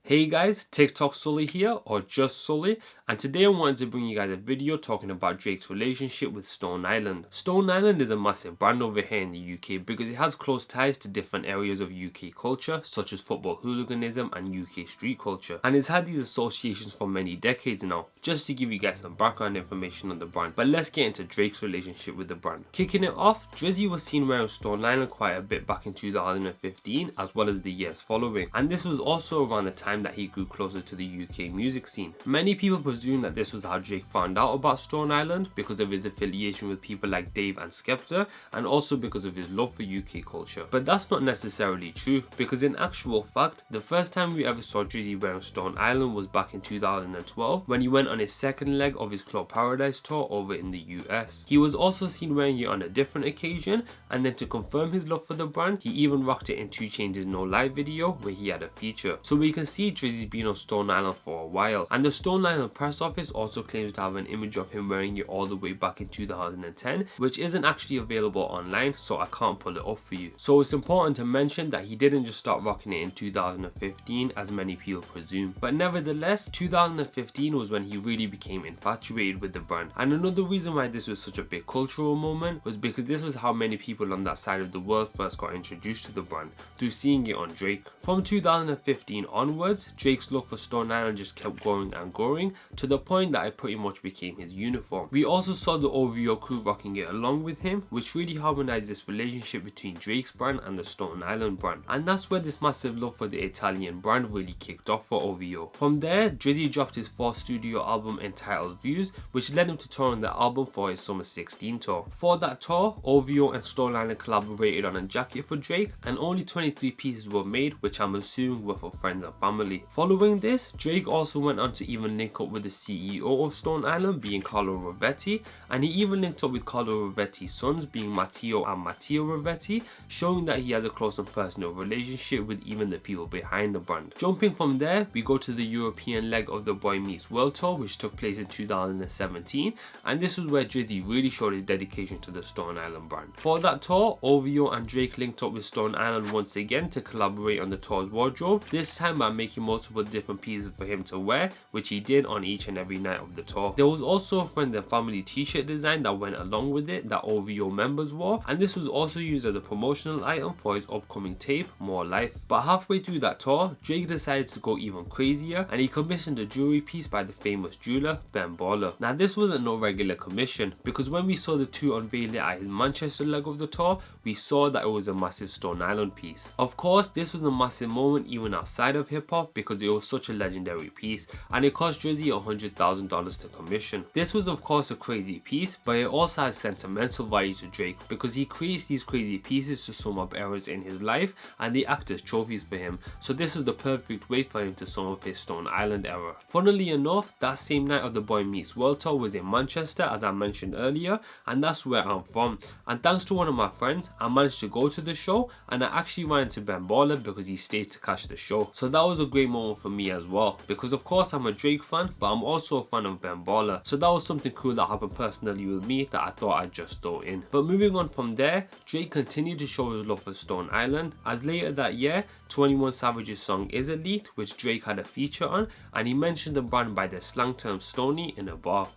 Hey guys, TikTok Sully here, or just Sully, and today I wanted to bring you guys a video talking about Drake's relationship with Stone Island. Stone Island is a massive brand over here in the UK because it has close ties to different areas of UK culture, such as football hooliganism and UK street culture, and it's had these associations for many decades now. Just to give you guys some background information on the brand, but let's get into Drake's relationship with the brand. Kicking it off, Drizzy was seen wearing Stone Island quite a bit back in 2015, as well as the years following, and this was also around the time that he grew closer to the UK music scene. Many people presume that this was how Drake found out about Stone Island because of his affiliation with people like Dave and Skepta, and also because of his love for UK culture. But that's not necessarily true, because in actual fact, the first time we ever saw Drizzy wearing Stone Island was back in 2012 when he went on his second leg of his Club Paradise tour over in the US. He was also seen wearing it on a different occasion, and then to confirm his love for the brand, he even rocked it in 2 Chainz's No Lie video where he had a feature. So we can see Drizzy's been on Stone Island for a while, and the Stone Island press office also claims to have an image of him wearing it all the way back in 2010, which isn't actually available online, so I can't pull it up for you. So it's important to mention that he didn't just start rocking it in 2015 as many people presume, but nevertheless 2015 was when he really became infatuated with the brand. And another reason why this was such a big cultural moment was because this was how many people on that side of the world first got introduced to the brand, through seeing it on Drake. From 2015 onwards, Drake's love for Stone Island just kept growing and growing, to the point that it pretty much became his uniform. We also saw the OVO crew rocking it along with him, which really harmonized this relationship between Drake's brand and the Stone Island brand. And that's where this massive love for the Italian brand really kicked off for OVO. From there, Drizzy dropped his 4th studio album entitled Views, which led him to tour on the album for his Summer 16 tour. For that tour, OVO and Stone Island collaborated on a jacket for Drake, and only 23 pieces were made, which I'm assuming were for friends and family. Following this, Drake also went on to even link up with the CEO of Stone Island, being Carlo Rovetti, and he even linked up with Carlo Rovetti's sons, being Matteo and Matteo Rovetti, showing that he has a close and personal relationship with even the people behind the brand. Jumping from there, we go to the European leg of the Boy Meets World tour, which took place in 2017, and this was where Drizzy really showed his dedication to the Stone Island brand. For that tour, OVO and Drake linked up with Stone Island once again to collaborate on the tour's wardrobe, this time by making multiple different pieces for him to wear, which he did on each and every night of the tour. There was also a friend and family t-shirt design that went along with it that OVO members wore, and this was also used as a promotional item for his upcoming tape, More Life. But halfway through that tour, Drake decided to go even crazier, and he commissioned a jewelry piece by the famous jeweler Ben Baller. Now this wasn't no regular commission, because when we saw the two unveil it at his Manchester leg of the tour, we saw that it was a massive Stone Island piece. Of course, this was a massive moment even outside of hip hop, because it was such a legendary piece, and it cost Drizzy $100,000 to commission. This was of course a crazy piece, but it also has sentimental value to Drake, because he creates these crazy pieces to sum up eras in his life, and they act as trophies for him, so this was the perfect way for him to sum up his Stone Island era. Funnily enough, that same night of the Boy Meets World tour was in Manchester, as I mentioned earlier, and that's where I'm from, and thanks to one of my friends, I managed to go to the show, and I actually ran into Ben Baller because he stayed to catch the show. So that was a great moment for me as well, because of course I'm a Drake fan, but I'm also a fan of Ben Baller, so that was something cool that happened personally with me that I thought I'd just throw in. But moving on from there, Drake continued to show his love for Stone Island, as later that year, 21 Savage's song Is It leaked, which Drake had a feature on, and he mentioned the brand by their slang term Stony in a bar.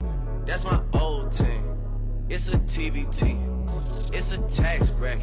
That's my old team. It's a TBT. It's a tax bracket.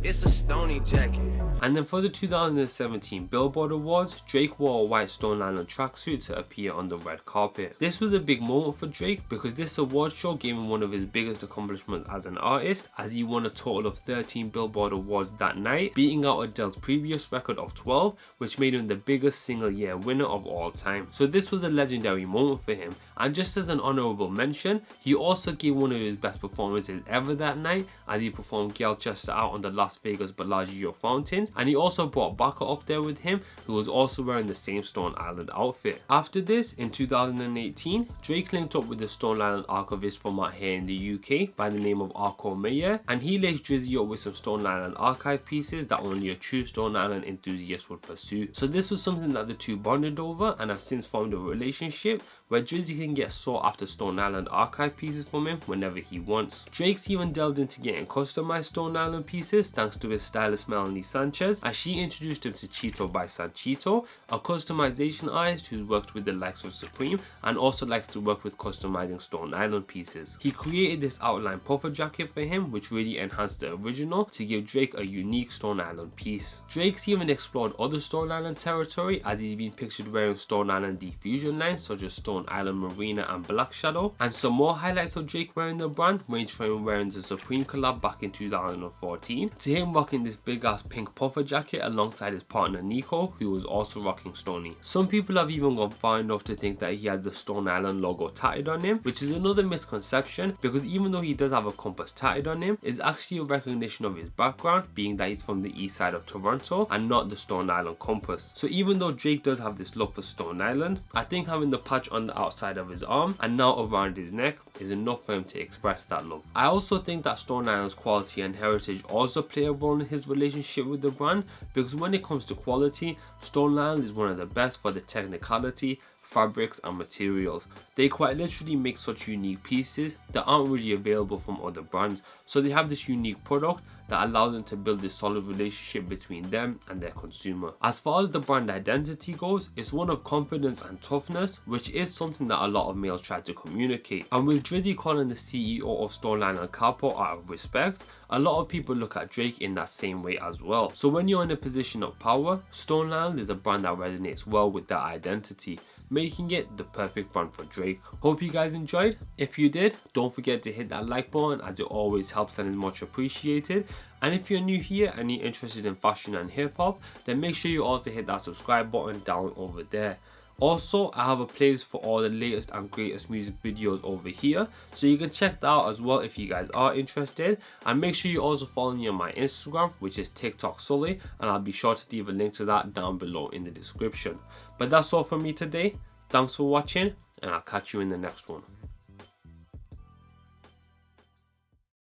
It's a Stony jacket. And then for the 2017 Billboard Awards, Drake wore a white Stone Island tracksuit to appear on the red carpet. This was a big moment for Drake, because this award show gave him one of his biggest accomplishments as an artist, as he won a total of 13 Billboard Awards that night, beating out Adele's previous record of 12, which made him the biggest single year winner of all time. So this was a legendary moment for him, and just as an honourable mention, he also gave one of his best performances ever that night, as he performed Gail Chester out on the Las Vegas Bellagio Fountains, and he also brought Baka up there with him, who was also wearing the same Stone Island outfit. After this, in 2018, Drake linked up with the Stone Island archivist from out here in the UK by the name of Arco Meyer, and he laced Drizzy up with some Stone Island archive pieces that only a true Stone Island enthusiast would pursue. So this was something that the two bonded over, and have since formed a relationship, where Drizzy can get sought after Stone Island archive pieces from him whenever he wants. Drake's even delved into getting customized Stone Island pieces thanks to his stylist Melanie Sanchez, as she introduced him to Cheeto by Sanchito, a customization artist who's worked with the likes of Supreme and also likes to work with customizing Stone Island pieces. He created this outline puffer jacket for him, which really enhanced the original to give Drake a unique Stone Island piece. Drake's even explored other Stone Island territory, as he's been pictured wearing Stone Island diffusion lines such as Stone Island Marina and Black Shadow, and some more highlights of Drake wearing the brand range from him wearing the Supreme collab back in 2014 to him rocking this big ass pink puffer jacket alongside his partner Nico, who was also rocking Stoney. Some people have even gone far enough to think that he has the Stone Island logo tatted on him, which is another misconception, because even though he does have a compass tatted on him, it's actually a recognition of his background, being that he's from the east side of Toronto and not the Stone Island compass. So even though Drake does have this love for Stone Island, I think having the patch on the outside of his arm and now around his neck is enough for him to express that love. I also think that Stone Island's quality and heritage also play a role in his relationship with the brand, because when it comes to quality, Stone Island is one of the best for the technicality, fabrics and materials. They quite literally make such unique pieces that aren't really available from other brands, so they have this unique product that allows them to build this solid relationship between them and their consumer. As far as the brand identity goes, it's one of confidence and toughness, which is something that a lot of males try to communicate. And with Drizzy calling the CEO of Stone Island Capo out of respect, a lot of people look at Drake in that same way as well. So when you're in a position of power, Stone Island is a brand that resonates well with that identity, making it the perfect brand for Drake. Hope you guys enjoyed. If you did, don't forget to hit that like button, as it always helps and is much appreciated. And if you're new here and you're interested in fashion and hip hop, then make sure you also hit that subscribe button down over there. Also, I have a playlist for all the latest and greatest music videos over here, so you can check that out as well if you guys are interested. And make sure you also follow me on my Instagram, which is TikTok Sully, and I'll be sure to leave a link to that down below in the description. But that's all from me today. Thanks for watching, and I'll catch you in the next one.